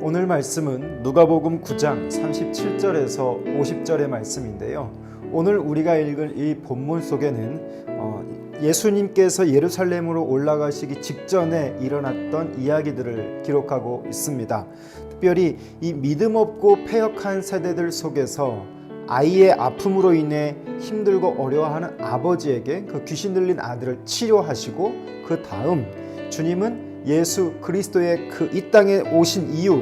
오늘 말씀은 누가복음 9장 37절에서 50절의 말씀인데요. 오늘 우리가 읽을 이 본문 속에는 예수님께서 예루살렘으로 올라가시기 직전에 일어났던 이야기들을 기록하고 있습니다. 특별히 이 믿음 없고 패역한 세대들 속에서 아이의 아픔으로 인해 힘들고 어려워하는 아버지에게 그 귀신 들린 아들을 치료하시고 그 다음 주님은 예수 그리스도의 그 이 땅에 오신 이유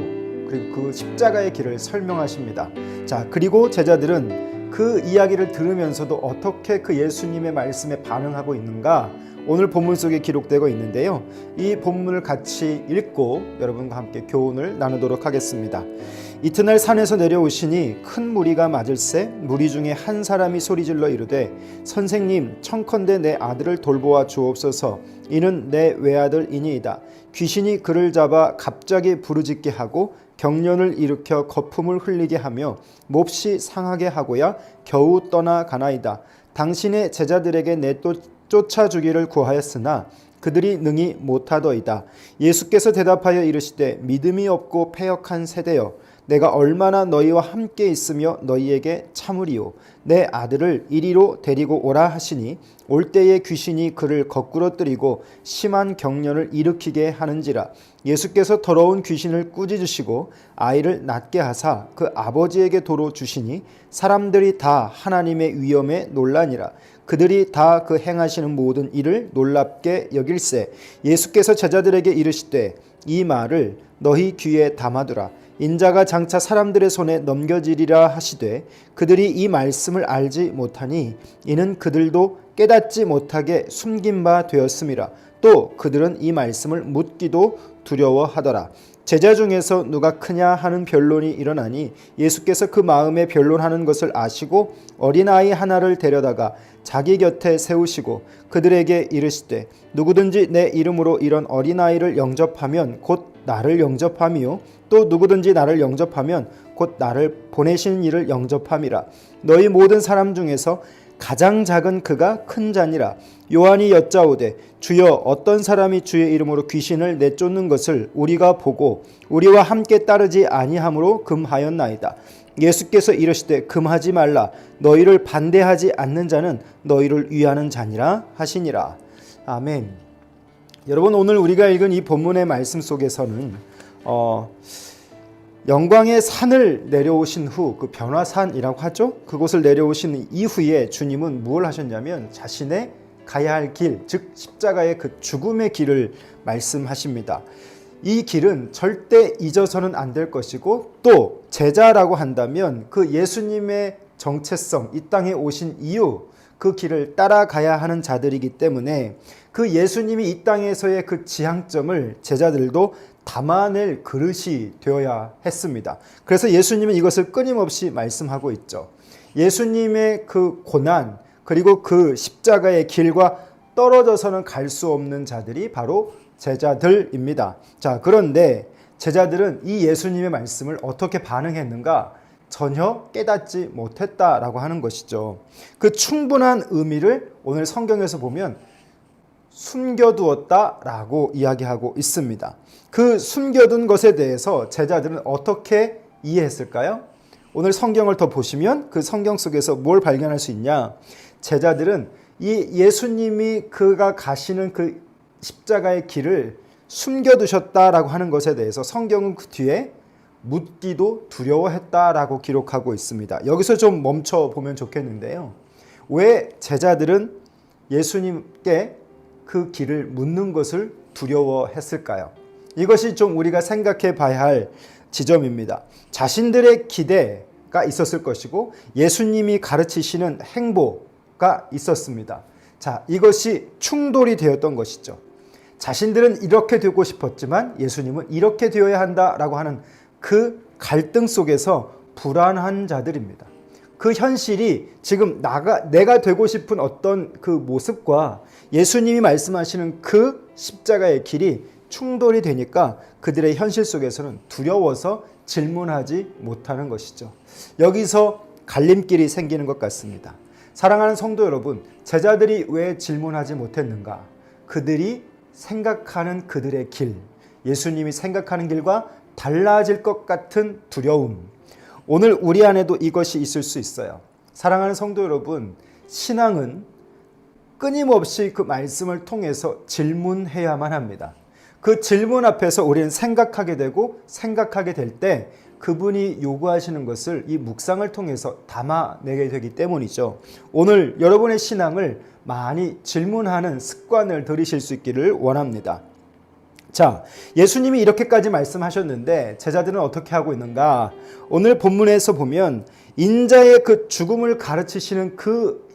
그리고 그 십자가의 길을 설명하십니다. 자, 그리고 제자들은 그 이야기를 들으면서도 어떻게 그 예수님의 말씀에 반응하고 있는가 오늘 본문 속에 기록되고 있는데요. 이 본문을 같이 읽고 여러분과 함께 교훈을 나누도록 하겠습니다. 이튿날 산에서 내려오시니 큰 무리가 맞을새 무리 중에 한 사람이 소리질러 이르되 선생님 청컨대 내 아들을 돌보아 주옵소서. 이는 내 외아들이니이다. 귀신이 그를 잡아 갑자기 부르짖게 하고 경련을 일으켜 거품을 흘리게 하며 몹시 상하게 하고야 겨우 떠나가나이다. 당신의 제자들에게 쫓아주기를 구하였으나 그들이 능히 못하더이다. 예수께서 대답하여 이르시되 믿음이 없고 패역한 세대여, 내가 얼마나 너희와 함께 있으며 너희에게 참으리요. 내 아들을 이리로 데리고 오라 하시니 올 때에 귀신이 그를 거꾸러뜨리고 심한 경련을 일으키게 하는지라. 예수께서 더러운 귀신을 꾸짖으시고 아이를 낫게 하사 그 아버지에게 도로 주시니 사람들이 다 하나님의 위엄에 놀라니라. 그들이 다 그 행하시는 모든 일을 놀랍게 여길세. 예수께서 제자들에게 이르시되 이 말을 너희 귀에 담아두라. 인자가 장차 사람들의 손에 넘겨지리라 하시되 그들이 이 말씀을 알지 못하니 이는 그들도 깨닫지 못하게 숨긴 바 되었음이라. 또 그들은 이 말씀을 묻기도 두려워하더라. 제자 중에서 누가 크냐 하는 변론이 일어나니 예수께서 그 마음에 변론하는 것을 아시고 어린아이 하나를 데려다가 자기 곁에 세우시고 그들에게 이르시되 누구든지 내 이름으로 이런 어린아이를 영접하면 곧 나를 영접함이요 또 누구든지 나를 영접하면 곧 나를 보내신 이를 영접함이라. 너희 모든 사람 중에서 가장 작은 그가 큰 자니라. 요한이 여짜오되 주여 어떤 사람이 주의 이름으로 귀신을 내쫓는 것을 우리가 보고 우리와 함께 따르지 아니함으로 금하였나이다. 예수께서 이르시되 금하지 말라. 너희를 반대하지 않는 자는 너희를 위하는 자니라 하시니라. 아멘. 여러분, 오늘 우리가 읽은 이 본문의 말씀 속에서는 영광의 산을 내려오신 후, 그 변화산이라고 하죠. 그곳을 내려오신 이후에 주님은 무엇을 하셨냐면 자신의 가야 할 길, 즉 십자가의 그 죽음의 길을 말씀하십니다. 이 길은 절대 잊어서는 안 될 것이고, 또 제자라고 한다면 그 예수님의 정체성, 이 땅에 오신 이유, 그 길을 따라가야 하는 자들이기 때문에 그 예수님이 이 땅에서의 그 지향점을 제자들도 담아낼 그릇이 되어야 했습니다. 그래서 예수님은 이것을 끊임없이 말씀하고 있죠. 예수님의 그 고난 그리고 그 십자가의 길과 떨어져서는 갈 수 없는 자들이 바로 제자들입니다. 자, 그런데 제자들은 이 예수님의 말씀을 어떻게 반응했는가? 전혀 깨닫지 못했다라고 하는 것이죠. 그 충분한 의미를 오늘 성경에서 보면 숨겨두었다라고 이야기하고 있습니다. 그 숨겨둔 것에 대해서 제자들은 어떻게 이해했을까요? 오늘 성경을 더 보시면 그 성경 속에서 뭘 발견할 수 있냐? 제자들은 이 예수님이 그가 가시는 그 십자가의 길을 숨겨두셨다라고 하는 것에 대해서 성경은 그 뒤에 묻기도 두려워했다라고 기록하고 있습니다. 여기서 좀 멈춰보면 좋겠는데요. 왜 제자들은 예수님께 그 길을 묻는 것을 두려워했을까요? 이것이 좀 우리가 생각해 봐야 할 지점입니다. 자신들의 기대가 있었을 것이고 예수님이 가르치시는 행보가 있었습니다. 자, 이것이 충돌이 되었던 것이죠. 자신들은 이렇게 되고 싶었지만 예수님은 이렇게 되어야 한다라고 하는 그 갈등 속에서 불안한 자들입니다. 그 현실이 지금 내가 되고 싶은 어떤 그 모습과 예수님이 말씀하시는 그 십자가의 길이 충돌이 되니까 그들의 현실 속에서는 두려워서 질문하지 못하는 것이죠. 여기서 갈림길이 생기는 것 같습니다. 사랑하는 성도 여러분, 제자들이 왜 질문하지 못했는가? 그들이 생각하는 그들의 길, 예수님이 생각하는 길과 달라질 것 같은 두려움. 오늘 우리 안에도 이것이 있을 수 있어요. 사랑하는 성도 여러분, 신앙은 끊임없이 그 말씀을 통해서 질문해야만 합니다. 그 질문 앞에서 우리는 생각하게 되고 생각하게 될 때 그분이 요구하시는 것을 이 묵상을 통해서 담아내게 되기 때문이죠. 오늘 여러분의 신앙을 많이 질문하는 습관을 들이실 수 있기를 원합니다. 자, 예수님이 이렇게까지 말씀하셨는데 제자들은 어떻게 하고 있는가? 오늘 본문에서 보면 인자의 그 죽음을 가르치시는 그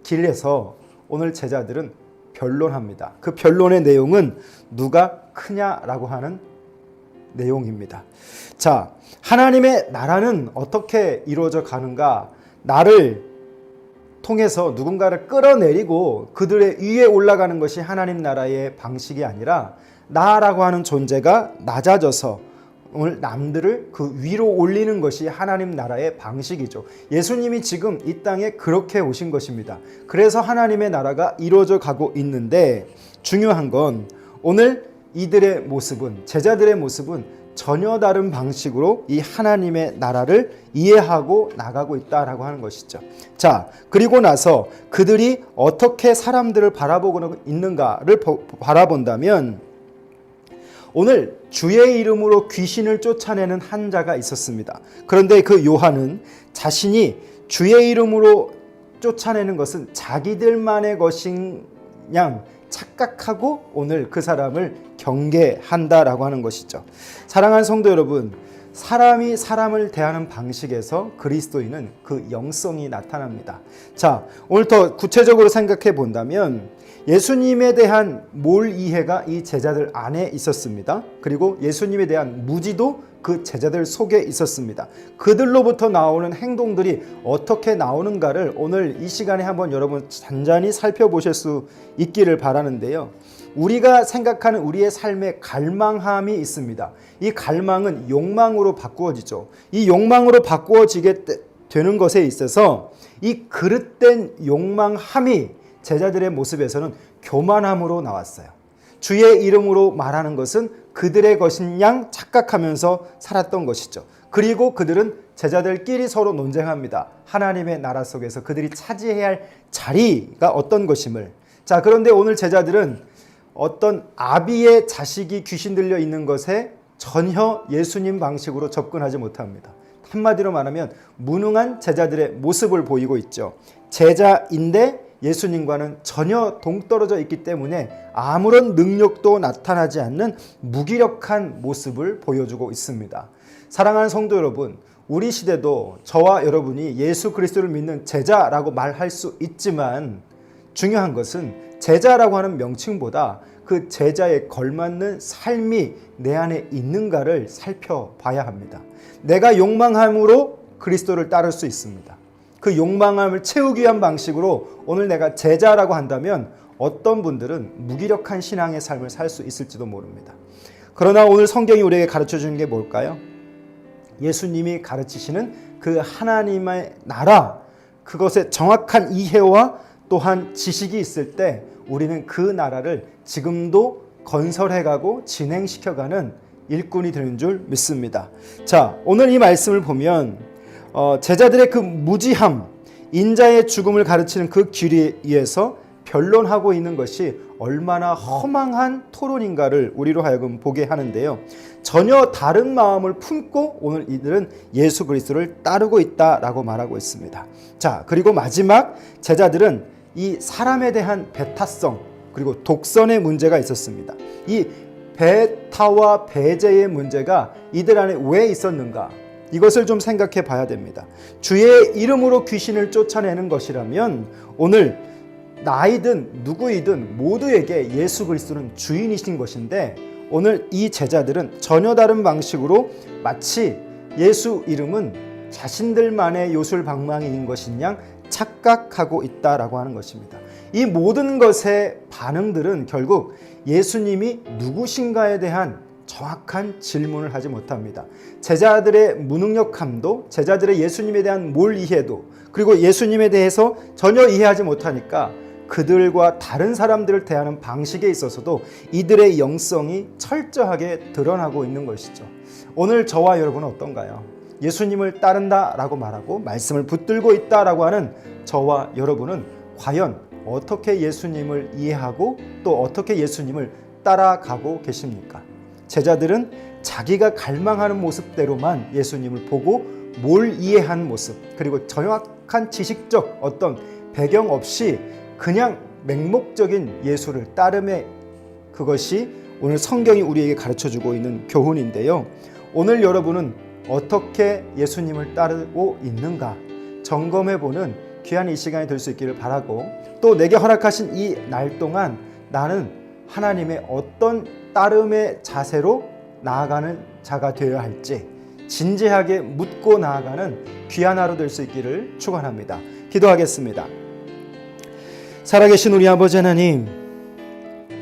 길에서 오늘 제자들은 변론합니다. 그 변론의 내용은 누가 크냐라고 하는 내용입니다. 자, 하나님의 나라는 어떻게 이루어져 가는가? 나를 통해서 누군가를 끌어내리고 그들의 위에 올라가는 것이 하나님 나라의 방식이 아니라 나라고 하는 존재가 낮아져서 오늘 남들을 그 위로 올리는 것이 하나님 나라의 방식이죠. 예수님이 지금 이 땅에 그렇게 오신 것입니다. 그래서 하나님의 나라가 이루어져 가고 있는데 중요한 건 오늘 이들의 모습은, 제자들의 모습은 전혀 다른 방식으로 이 하나님의 나라를 이해하고 나가고 있다라고 하는 것이죠. 자, 그리고 나서 그들이 어떻게 사람들을 바라보고 있는가를 바라본다면 오늘 주의 이름으로 귀신을 쫓아내는 한 자가 있었습니다. 그런데 그 요한은 자신이 주의 이름으로 쫓아내는 것은 자기들만의 것인 양 착각하고 오늘 그 사람을 경계한다라고 하는 것이죠. 사랑하는 성도 여러분, 사람이 사람을 대하는 방식에서 그리스도인은 그 영성이 나타납니다. 자, 오늘 더 구체적으로 생각해 본다면 예수님에 대한 몰 이해가 이 제자들 안에 있었습니다. 그리고 예수님에 대한 무지도 그 제자들 속에 있었습니다. 그들로부터 나오는 행동들이 어떻게 나오는가를 오늘 이 시간에 한번 여러분 잔잔히 살펴보실 수 있기를 바라는데요. 우리가 생각하는 우리의 삶에 갈망함이 있습니다. 이 갈망은 욕망으로 바꾸어지죠. 이 욕망으로 바꾸어지게 되는 것에 있어서 이 그릇된 욕망함이 제자들의 모습에서는 교만함으로 나왔어요. 주의 이름으로 말하는 것은 그들의 것인 양 착각하면서 살았던 것이죠. 그리고 그들은 제자들끼리 서로 논쟁합니다. 하나님의 나라 속에서 그들이 차지해야 할 자리가 어떤 것임을. 자, 그런데 오늘 제자들은 어떤 아비의 자식이 귀신 들려 있는 것에 전혀 예수님 방식으로 접근하지 못합니다. 한마디로 말하면 무능한 제자들의 모습을 보이고 있죠. 제자인데 예수님과는 전혀 동떨어져 있기 때문에 아무런 능력도 나타나지 않는 무기력한 모습을 보여주고 있습니다. 사랑하는 성도 여러분, 우리 시대도 저와 여러분이 예수 그리스도를 믿는 제자라고 말할 수 있지만 중요한 것은 제자라고 하는 명칭보다 그 제자에 걸맞는 삶이 내 안에 있는가를 살펴봐야 합니다. 내가 욕망함으로 그리스도를 따를 수 있습니다. 그 욕망함을 채우기 위한 방식으로 오늘 내가 제자라고 한다면 어떤 분들은 무기력한 신앙의 삶을 살 수 있을지도 모릅니다. 그러나 오늘 성경이 우리에게 가르쳐 주는 게 뭘까요? 예수님이 가르치시는 그 하나님의 나라, 그것의 정확한 이해와 또한 지식이 있을 때 우리는 그 나라를 지금도 건설해가고 진행시켜가는 일꾼이 되는 줄 믿습니다. 자, 오늘 이 말씀을 보면 제자들의 그 무지함, 인자의 죽음을 가르치는 그 길 위에서 변론하고 있는 것이 얼마나 허망한 토론인가를 우리로 하여금 보게 하는데요. 전혀 다른 마음을 품고 오늘 이들은 예수 그리스도를 따르고 있다라고 말하고 있습니다. 자, 그리고 마지막 제자들은 이 사람에 대한 배타성 그리고 독선의 문제가 있었습니다. 이 배타와 배제의 문제가 이들 안에 왜 있었는가? 이것을 좀 생각해 봐야 됩니다. 주의 이름으로 귀신을 쫓아내는 것이라면 오늘 나이든 누구이든 모두에게 예수 그리스도는 주인이신 것인데 오늘 이 제자들은 전혀 다른 방식으로 마치 예수 이름은 자신들만의 요술방망이인 것인 양 착각하고 있다라고 하는 것입니다. 이 모든 것의 반응들은 결국 예수님이 누구신가에 대한 정확한 질문을 하지 못합니다. 제자들의 무능력함도, 제자들의 예수님에 대한 몰 이해도, 그리고 예수님에 대해서 전혀 이해하지 못하니까 그들과 다른 사람들을 대하는 방식에 있어서도 이들의 영성이 철저하게 드러나고 있는 것이죠. 오늘 저와 여러분은 어떤가요? 예수님을 따른다라고 말하고 말씀을 붙들고 있다라고 하는 저와 여러분은 과연 어떻게 예수님을 이해하고 또 어떻게 예수님을 따라가고 계십니까? 제자들은 자기가 갈망하는 모습대로만 예수님을 보고 뭘 이해한 모습, 그리고 정확한 지식적 어떤 배경 없이 그냥 맹목적인 예수를 따름의 그것이 오늘 성경이 우리에게 가르쳐주고 있는 교훈인데요. 오늘 여러분은 어떻게 예수님을 따르고 있는가 점검해보는 귀한 이 시간이 될 수 있기를 바라고, 또 내게 허락하신 이 날 동안 나는 하나님의 어떤 따름의 자세로 나아가는 자가 되어야 할지 진지하게 묻고 나아가는 귀한 하루 될 수 있기를 축원합니다. 기도하겠습니다. 살아계신 우리 아버지 하나님,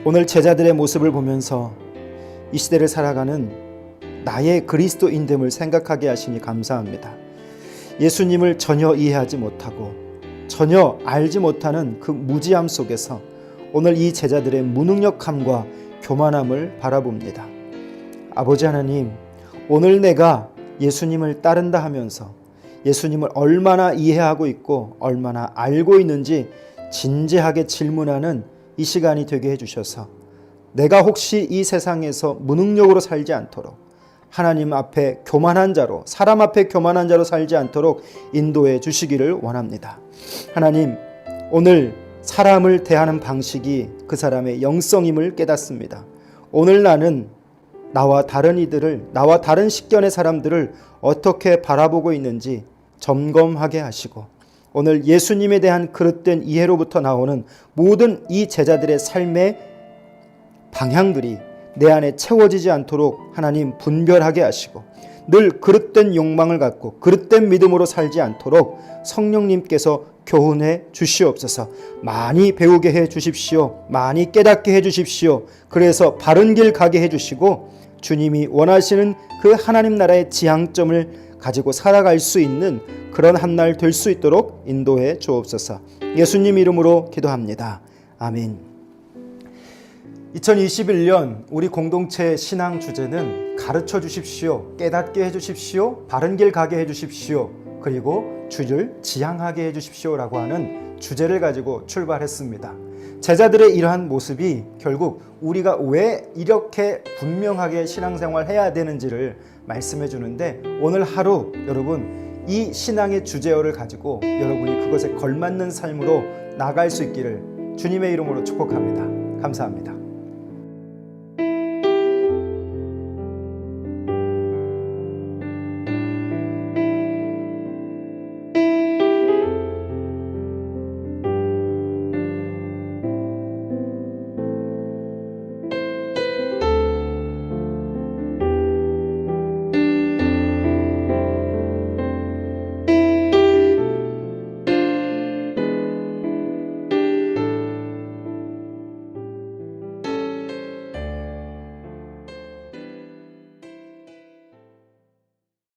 오늘 제자들의 모습을 보면서 이 시대를 살아가는 나의 그리스도인됨을 생각하게 하시니 감사합니다. 예수님을 전혀 이해하지 못하고 전혀 알지 못하는 그 무지함 속에서 오늘 이 제자들의 무능력함과 교만함을 바라봅니다. 아버지 하나님, 오늘 내가 예수님을 따른다 하면서 예수님을 얼마나 이해하고 있고 얼마나 알고 있는지 진지하게 질문하는 이 시간이 되게 해주셔서 내가 혹시 이 세상에서 무능력으로 살지 않도록, 하나님 앞에 교만한 자로, 사람 앞에 교만한 자로 살지 않도록 인도해 주시기를 원합니다. 하나님, 오늘 사람을 대하는 방식이 그 사람의 영성임을 깨닫습니다. 오늘 나는 나와 다른 이들을, 나와 다른 식견의 사람들을 어떻게 바라보고 있는지 점검하게 하시고, 오늘 예수님에 대한 그릇된 이해로부터 나오는 모든 이 제자들의 삶의 방향들이 내 안에 채워지지 않도록 하나님 분별하게 하시고, 늘 그릇된 욕망을 갖고 그릇된 믿음으로 살지 않도록 성령님께서 교훈해 주시옵소서. 많이 배우게 해 주십시오. 많이 깨닫게 해 주십시오. 그래서 바른 길 가게 해 주시고 주님이 원하시는 그 하나님 나라의 지향점을 가지고 살아갈 수 있는 그런 한 날 될 수 있도록 인도해 주옵소서. 예수님 이름으로 기도합니다. 아멘. 2021년 우리 공동체 신앙 주제는 가르쳐 주십시오, 깨닫게 해 주십시오, 바른 길 가게 해 주십시오, 그리고 주를 지향하게 해 주십시오라고 하는 주제를 가지고 출발했습니다. 제자들의 이러한 모습이 결국 우리가 왜 이렇게 분명하게 신앙생활 해야 되는지를 말씀해 주는데, 오늘 하루 여러분 이 신앙의 주제어를 가지고 여러분이 그것에 걸맞는 삶으로 나갈 수 있기를 주님의 이름으로 축복합니다. 감사합니다.